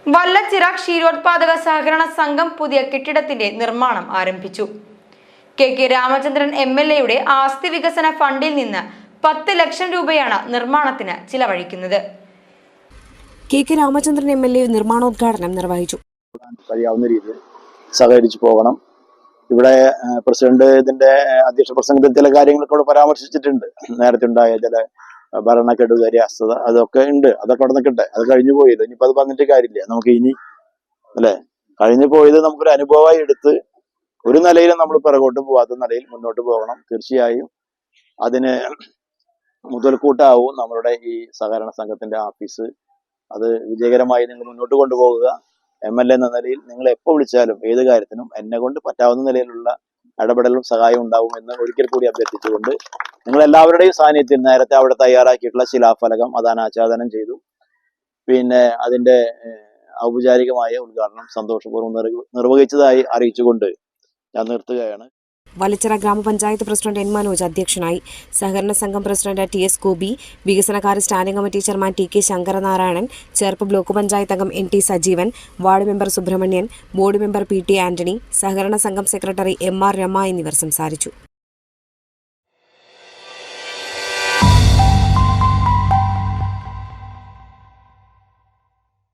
വല്ലച്ചിറ ക്ഷീരോത്പാദക സഹകരണ സംഘം പുതിയ കെട്ടിടത്തിന്റെ നിർമ്മാണം ആരംഭിച്ചു. കെ രാമചന്ദ്രൻ MLA ആസ്തി വികസന ഫണ്ടിൽ നിന്ന് 10 ലക്ഷം രൂപയാണ് നിർമ്മാണത്തിന് ചിലവഴിക്കുന്നത്. കെ രാമചന്ദ്രൻ MLA നിർമ്മാണോദ്ഘാടനം നിർവഹിച്ചു. കഴിയാവുന്ന രീതിയിൽ സഹകരിച്ചു പോകണം. ഇവിടെ പ്രസിഡന്റ് ഇതിന്റെ അധ്യക്ഷ പ്രസംഗത്തിൽ ചില കാര്യങ്ങളൊക്കെ പരാമർശിച്ചിട്ടുണ്ട്. നേരത്തെ ഉണ്ടായ ചില ഭരണക്കെടുകാരി അസ്ഥത അതൊക്കെ ഉണ്ട്. അതൊക്കെ അവിടെ നിൽക്കട്ടെ, അത് കഴിഞ്ഞു പോയല്ലോ. ഇനിയിപ്പോ അത് പറഞ്ഞിട്ട് കാര്യമില്ല. നമുക്ക് ഇനി അല്ലെ കഴിഞ്ഞു പോയത് നമുക്കൊരു അനുഭവമായി എടുത്ത് ഒരു നിലയിലും നമ്മൾ പിറകോട്ട് പോവാത്ത നിലയിൽ മുന്നോട്ട് പോകണം. തീർച്ചയായും അതിന് മുതൽക്കൂട്ടാവും നമ്മളുടെ ഈ സഹകരണ സംഘത്തിന്റെ ഓഫീസ്. അത് വിജയകരമായി നിങ്ങൾ മുന്നോട്ട് കൊണ്ടുപോകുക. MLA എന്ന നിലയിൽ നിങ്ങൾ എപ്പോൾ വിളിച്ചാലും ഏത് കാര്യത്തിനും എന്നെ കൊണ്ട് പറ്റാവുന്ന നിലയിലുള്ള ഇടപെടലും സഹായം ഉണ്ടാവുമെന്ന് ഒരിക്കൽ കൂടി അഭ്യർത്ഥിച്ചുകൊണ്ട് നിങ്ങൾ എല്ലാവരുടെയും സാന്നിധ്യം നേരത്തെ അവിടെ തയ്യാറാക്കിയിട്ടുള്ള ശിലാഫലകം അത് അനാച്ഛാദനം ചെയ്തു. പിന്നെ അതിന്റെ ഔപചാരികമായ ഉദ്ഘാടനം സന്തോഷപൂർവ്വം നിർവഹിച്ചതായി അറിയിച്ചുകൊണ്ട് ഞാൻ നിർത്തുകയാണ്. വല്ലച്ചിറ ഗ്രാമപഞ്ചായത്ത് പ്രസിഡന്റ് N. മനോജ് അധ്യക്ഷനായി. സഹകരണ സംഘം പ്രസിഡന്റ് TS ഗോപി, വികസനകാര്യ standing committee chairman TK Sankaranarayanan, Cherpu block panchayat അംഗം NT Sajeevan, ward member Subrahmanyan, board member PT Antony, സഹകരണ സംഘം സെക്രട്ടറി MR രമ എന്നിവർ സംസാരിച്ചു.